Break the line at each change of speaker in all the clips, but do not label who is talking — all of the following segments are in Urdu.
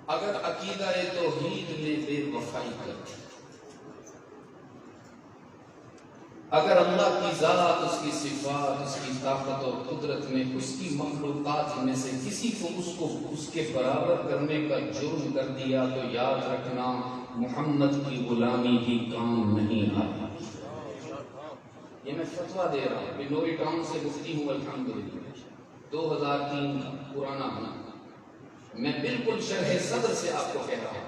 اگر عقیدہ توحید میں بے وفائی کرتے، اگر اللہ کی ذات، اس کی صفات، اس کی طاقت اور قدرت میں اس کی مخلوقات میں سے کسی کو اس کے برابر کرنے کا جرم کر دیا تو یاد رکھنا محمد کی غلامی بھی کام نہیں آئی۔ یہ میں فتویٰ دے رہا ہوں، بنوری ٹاؤن سے مفتی ہوں الحمدللہ، 2003 کا پرانا ہونا، میں بالکل شرح صدر سے آپ کو کہہ رہا ہوں،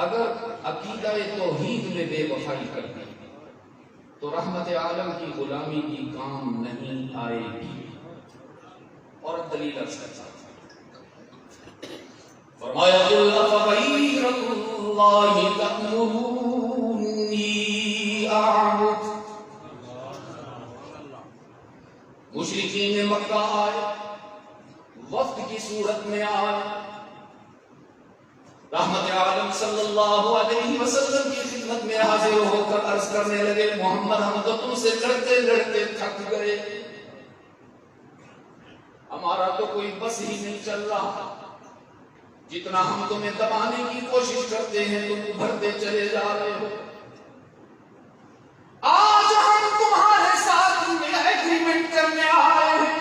اگر عقیدہ توحید میں بے وفائی کرتے تو رحمت عالم کی غلامی کی کام نہیں آئے گی۔ اور دلیل ارز کرتا ہے، فرمایا قل افغیر اللہ تأمرونی اعبد۔ مشرکین مکہ آئے، وفد کی صورت میں آئے، رحمت عالم صلی اللہ علیہ وسلم کی خدمت میں حاضر ہو کر عرض کرنے لگے، محمد ہم تو تم سے لڑتے لڑتے تھک گئے، ہمارا تو کوئی بس ہی نہیں چل رہا، جتنا ہم تمہیں دبانے کی کوشش کرتے ہیں تم ابھرتے چلے جا رہے ہو۔ آج ہم تمہارے ساتھ ایگریمنٹ کرنے آئے ہیں،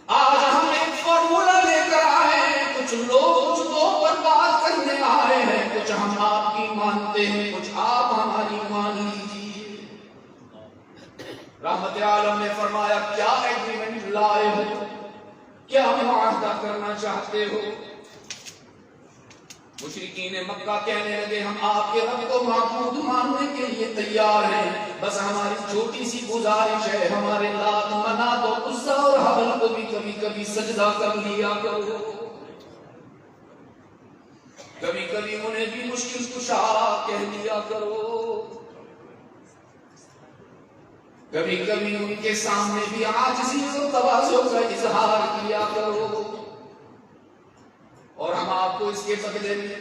آج ہم ایک فارمولا لے کر آئے ہیں، کچھ لوگ کچھ دو پر بات کرنے آئے ہیں، کچھ ہم آپ کی مانتے ہیں، کچھ آپ ہماری مان لیجیے۔ رحمت عالم نے فرمایا کیا ایگریمنٹ لائے ہو، کیا معاہدہ کرنا چاہتے ہو؟ مشرکین مکہ کہنے لگے ہم آپ کے رب کو معبود ماننے کے لیے تیار ہیں، بس ہماری چھوٹی سی گزارش ہے، ہمارے لات، منات اور عزا اور حبل کو بھی کبھی کبھی سجدہ کر لیا کرو، کبھی کبھی انہیں بھی مشکل کشا کہہ لیا کرو، کبھی کبھی ان کے سامنے بھی عاجزی اور تواضع کا اظہار کیا کرو، اور ہم آپ کو اس کے بدلے میں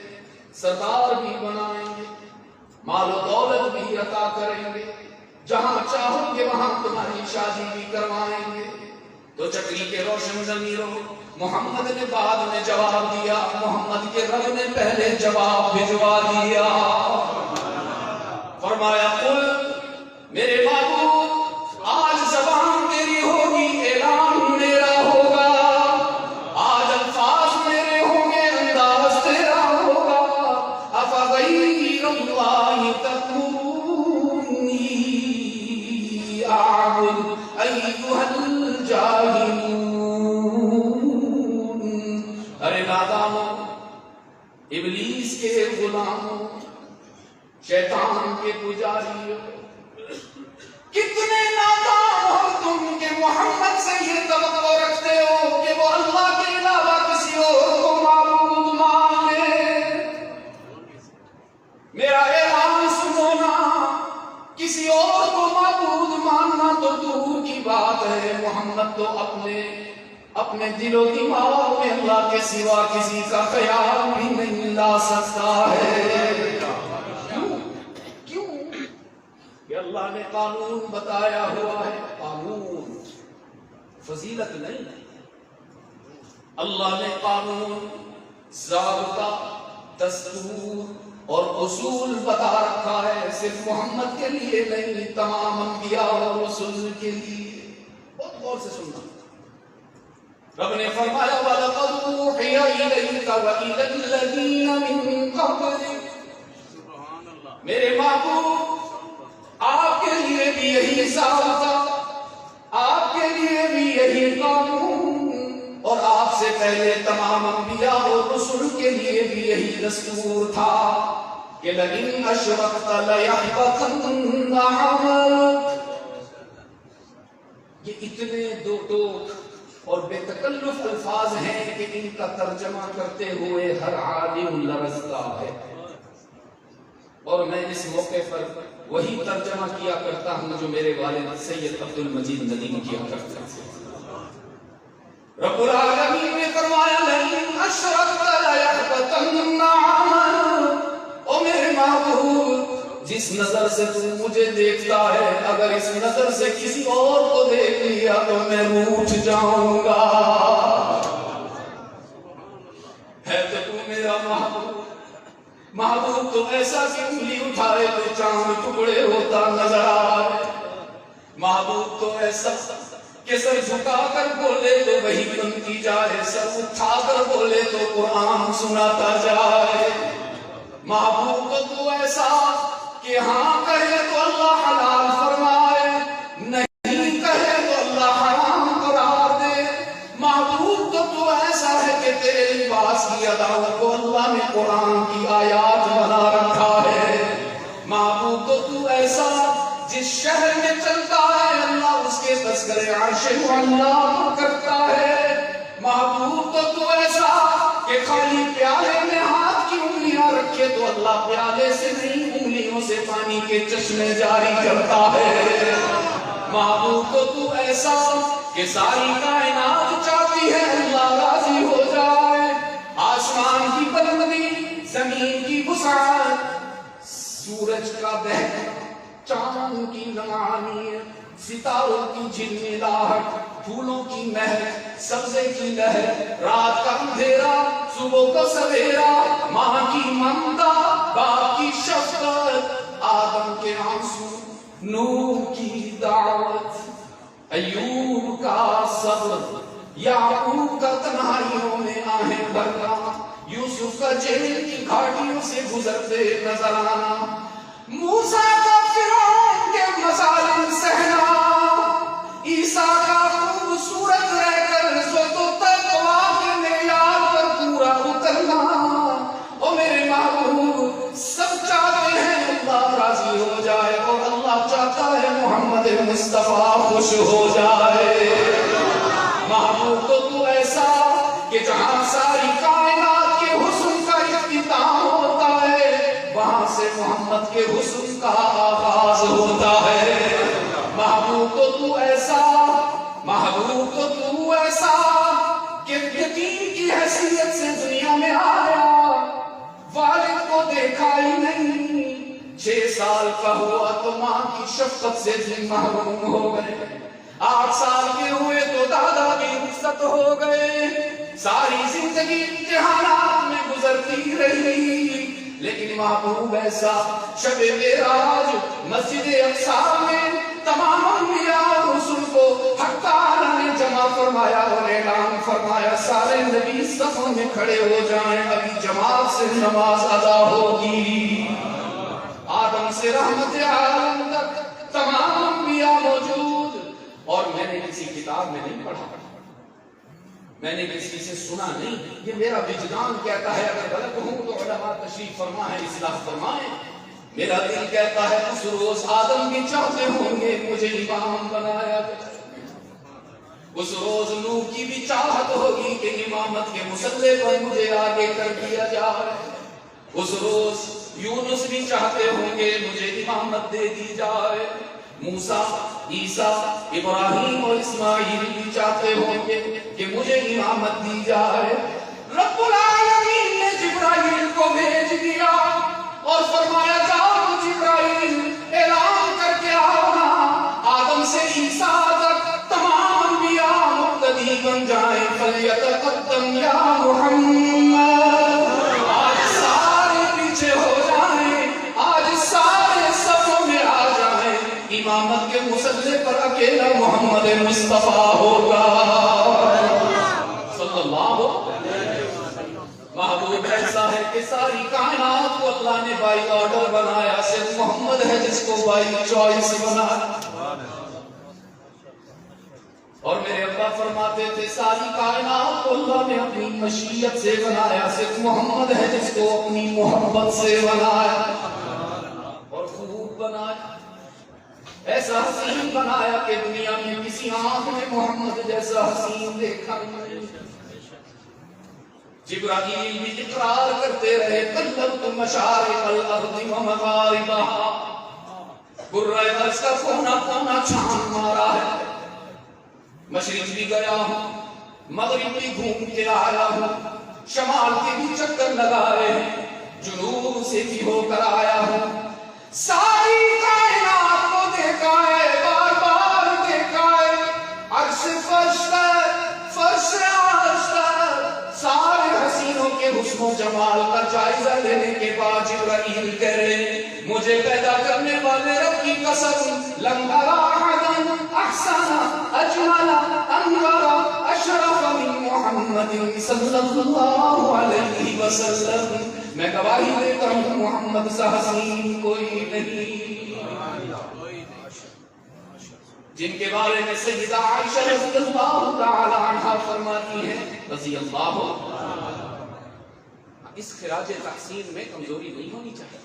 سردار بھی بنائیں گے، مال و دولت بھی عطا کریں گے، جہاں چاہو گے وہاں تمہاری شادی بھی کروائیں گے۔ تو چکری کے روشن ضمیروں، محمد نے بعد میں جواب دیا، محمد کے رب نے پہلے جواب بھجوا دیا، فرمایا قل میرے معبود آج زبان تیری ہوگی، اعلان میرا ہوگا، آج الفاظ میرے ہوں گے، انداز تیرا ہوگا، افغیر اللہ تأمرونی اعبد ایھا الجاہلون۔ ارے نادانوں، ابلیس کے غلاموں، شیطان کے پجاریوں، کتنے نادان ہو تم کہ محمد سے یہ توقع رکھتے ہو کہ وہ اللہ کے علاوہ کسی اور کو معبود مان لے۔ میرا اعلان سنو نا، کسی اور کو معبود ماننا تو دور کی بات ہے، محمد تو اپنے دل و دماغ میں اللہ کے سوا کسی کا خیال بھی نہیں لا سکتا ہے۔ کہ اللہ نے قانون بتایا ہوا ہے، قانون فضیلت نہیں، اللہ نے قانون، ضابطہ، دستور اور اصول بتا رکھا ہے، صرف محمد کے لیے نہیں، تمام انبیاء اور رسول کے لیے۔ بہت غور سے سننا، رب نے فرمایا وَلَقَدْ أُوحِيَ إِلَيْكَ وَإِلَى الَّذِينَ مِن قَبْلِكَ، میرے معبود آپ کے لیے بھی یہی ضابطہ، آپ کے لیے بھی یہی قانون، اور آپ سے پہلے تمام انبیاء اور رسول کے لیے بھی یہی دستور تھا کہ لَئِنْ أَشْرَكْتَ لَيَحْبَطَنَّ عَمَلُكَ۔ یہ اتنے دو ٹوک اور بے تکلف الفاظ ہیں کہ ان کا ترجمہ کرتے ہوئے ہر عالم لرزتا ہے، اور میں اس موقع پر وہی ترجمہ کیا کرتا ہوں جو میرے والد سید عبد المجید ندیم کیا کرتے ہیں۔ رب العالمین نے فرمایا لَئِنْ أَشْرَكْتَ لَيَحْبَطَنَّ عَمَلُكَ۔ او میرے محبوب، جس نظر سے تو مجھے دیکھتا ہے، اگر اس نظر سے کسی اور کو دیکھ لیا تو میں روٹھ جاؤں گا۔ ہے تو تو میرا میرا محبوب تو ایسا کہ انگلی اٹھائے تو چاند ٹکڑے ہوتا نظر آئے. محبوب تو ایسا کہ سر جھکا کر بولے تو وہی بنتی جائے, سر اٹھا کر بولے تو قرآن سناتا جائے. محبوب تو ایسا کہ ہاں کہے تو اللہ حلال فرمائے, نہیں کہے تو اللہ حرام قرار دے. محبوب تو ایسا ہے کہ تیرے لباس کی اداؤں کو اللہ نے قرآن کی آیات بنا رکھا ہے. محبوب تو ایسا جس شہر میں چلتا ہے اللہ اس کے تذکرے عرش اللہ کرتا ہے. محبوب تو ایسا کہ خالی پیالے میں ہاتھ کی انگلیاں رکھے تو اللہ پیالے سے نہیں انگلیوں سے پانی کے چشمے جاری کرتا ہے. محبوب تو ایسا کہ ساری کائنات چاہتی ہے اللہ راضی ہو جائے. آسمان کی بلندی, زمین کی وسعت, سورج کا دہنا, چاند کی رنگینی, ستاروں کی جھلملاہٹ, پھولوں کی مہک, سبزے کی لہر, رات کا اندھیرا, صبح کا سویرا, ماں کی ممتا, باپ کی شفقت, آدم کے آنسو, نوح کی دعوت, ایوب کا صبر, یعقوب کا تنہائیوں میں آہیں بھرنا, یوسف کا جیل کی گھاٹیوں سے گزرتے نظر آنا, موسیٰ کا فرعون کے مظالم سہنا, عیسیٰ کا خوبصورت رہ کر عزت و تقویٰ کے معیار پر پورا اترنا. او میرے محبوب, سب چاہتے ہیں اللہ راضی ہو جائے اور اللہ چاہتا ہے محمد مصطفیٰ خوش ہو جائے. محبوب تو ایسا کہ جہاں ساری کائنات کے حسن کا اختتام ہوتا ہے وہاں سے محمد کے حسن کا آغاز ہوتا ہے. محبوب تو ایسا, محبوب تو ایسا کہ یتیم کی حیثیت سے دنیا میں آیا, والد کو دیکھا ہی نہیں, 6 سال کا ہوا تو ماں کی شفقت سے بھی محروم ہو گئے, 8 سال کے ہوئے تو دادا بھی رخصت ہو گئے. ساری زندگی امتحانات میں گزرتی رہی, لیکن محبوب ایسا شب معراج مسجد اقصی میں تمام انبیاء اور رسل کو حق تعالی نے جمع فرمایا اور اعلان فرمایا سارے نبی صفوں میں کھڑے ہو جائیں, ابھی جماعت سے نماز ادا ہوگی. آدم سے رحمت عالم تک تمام انبیاء موجود. اور میں نے کسی کتاب میں نہیں پڑھا, میں نے کسی سے سنا نہیں, یہ میرا وجدان کہتا ہے. اگر غلط ہوں تو علماء تشریف فرمائیں, اصلاح فرمائیں. میرا دل کہتا ہے اس روز آدم بھی چاہتے ہوں گے مجھے امام بنایا جائے, اس روز نوح کی بھی چاہت ہوگی کہ امامت کے مصلے پر مجھے آگے کر دیا جائے, اس روز یونس بھی چاہتے ہوں گے مجھے امامت دے دی جائے, موسیٰ, عیسیٰ, ابراہیم اور اسماعیل بھی چاہتے ہوں گے کہ مجھے امامت دی جائے. رب العالمین نے جبرائیل کو بھیج دیا اور فرمایا جاؤ جبرائیل اعلان کر کے آنا, آدم سے عیسیٰ تک تمام انبیاء مقتدی بن جائیں. فلیتقدم یا محمد, آج سارے پیچھے ہو جائیں, آج سارے صفوں میں آ جائیں, امامت کے مصلے پر اکیلا محمد مصطفیٰ ہوگا صلی اللہ علیہ وسلم. محبوب ایسا ہے کہ ساری کائنات کو اللہ نے بائی آرڈر بنایا, صرف محمد ہے جس کو بائی چوائس بنایا. اور میرے ابا فرماتے تھے ساری کائنات کو اللہ نے اپنی مشیت سے بنایا, صرف محمد ہے جس کو اپنی محبت سے بنایا اور خوب بنایا. ایسا حسین بنایا کہ دنیا میں کسی آنکھ میں محمد جیسا حسین دیکھا نہیں. جبرائیل بھی اقرار کرتے رہے قلبت مشارق الارض و مغاربہا, برہ عرش کا کونا کونا چھان مارا ہے, مشرق بھی گیا ہوں, مغرب بھی گھوم کے آیا ہوں, شمال کے بھی چکر لگائے ہیں, جنوب سے بھی ہو کر آیا ہوں. ساری کائنات کو دیکھا ہے, بار بار دیکھا ہے, عرش فرش پر, فرش عرش پر, سارے حسینوں کے حسن حسن و جمال کا جائزہ لینے کے بعد جبرائیل کہہ رہے ہیں مجھے پیدا کرنے والے رب کی قسم لم ارى احدا احسن اجمل انور اشرف من محمد صلی اللہ علیہ وسلم. میں گواہی دیتا ہوں محمد سے حسین کوئی نہیں. جن کے بارے میں سیدہ عائشہ رضی اللہ تعالی عنہا فرماتی ہیں رضی اللہ. اس خراج تحسین میں کمزوری نہیں ہونی چاہیے.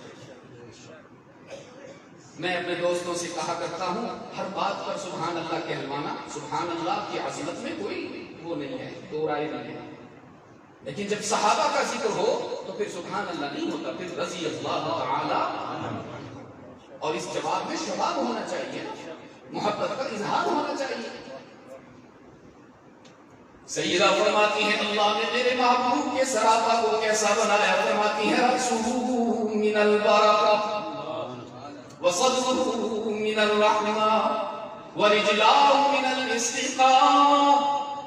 میں اپنے دوستوں سے کہا کرتا ہوں ہر بات پر سبحان اللہ کہلوانا سبحان اللہ کی عظمت میں کوئی وہ نہیں ہے، دو رائے نہیں ہے. لیکن جب صحابہ کا ذکر ہو تو پھر سبحان اللہ نہیں ہوتا، پھر رضی اللہ تعالی. اور اس جواب میں شباب ہونا چاہیے، محبت کا اظہار ہونا چاہیے. سیدہ فرماتی ہیں اللہ نے میرے محبوب کے سراپا کو کیسا بنایا. فرماتی ہیں رأسه من البرکہ وصدره من الرحمہ ورجلاه من الاستقامہ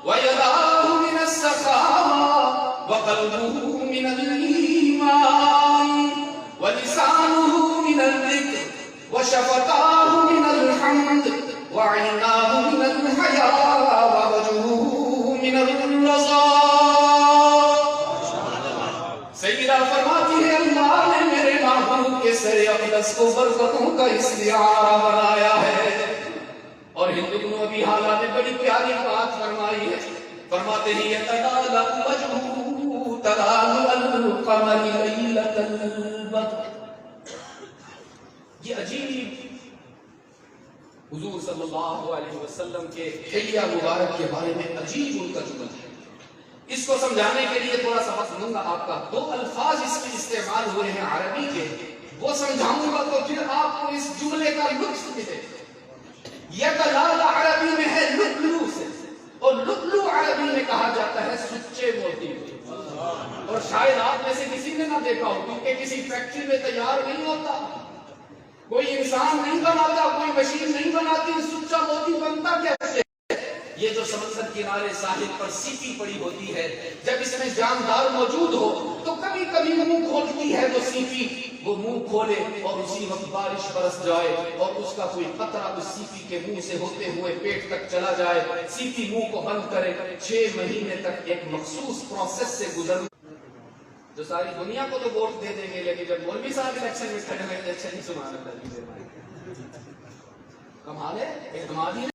ويداه من السخاء وقلبه من الإيمان ولسانه من الذكر وشفتاه من الحمد وعيناه من الحياء ووجهه من الرضا. سیدہ فرماتی ہے اللہ نے میرے محبوب کے سر اقدس کو برکتوں کا استعارہ بنایا ہے. اور ہند بن ابی حالہ نے بڑی پیاری بات فرمائی ہے. فرماتے ہیں یتلالأ وجهه تلالؤ القمر لیلۃ البدر. یہ عجیب حضور صلی اللہ علیہ وسلم کے حلیہ مبارک کے بارے میں عجیب ان کا جملہ ہے. اس کو سمجھانے کے لیے تھوڑا سا وقت لوں گا آپ کا. دو الفاظ اس میں استعمال ہوئے ہیں عربی کے، وہ سمجھاؤں گا تو پھر آپ کو اس جملے کا لطف ملے. یتلالأ عربی میں ہے لؤلؤ سے، اور لؤلؤ عربی میں کہا جاتا ہے سچے موتی. اور شاید آپ میں سے کسی نے نہ دیکھا ہو، کیونکہ کسی فیکٹری میں تیار نہیں ہوتا، کوئی انسان نہیں بناتا، کوئی مشین نہیں بناتی. سچا موتی بنتا کیسے؟ یہ جو سمندر کنارے ساحل پر سیپی پڑی ہوتی ہے، جب اس میں جاندار موجود ہو تو کبھی کبھی منہ کھولتی ہے تو سیپی وہ منہ کھولے اور اسی وقت بارش برس جائے اور اس کا کوئی قطرہ اس سیپی کے منہ سے ہوتے ہوئے پیٹ تک چلا جائے. سیپی منہ کو بند کرے 6 مہینے تک ایک مخصوص پروسیس سے گزر. جو ساری دنیا کو تو ووٹ دے دیں گے، لیکن جب مولوی صاحب الیکشن میں کھڑے ہوئے الیکشن ہی سبحان اللہ. کمال ہے اعتماد ہی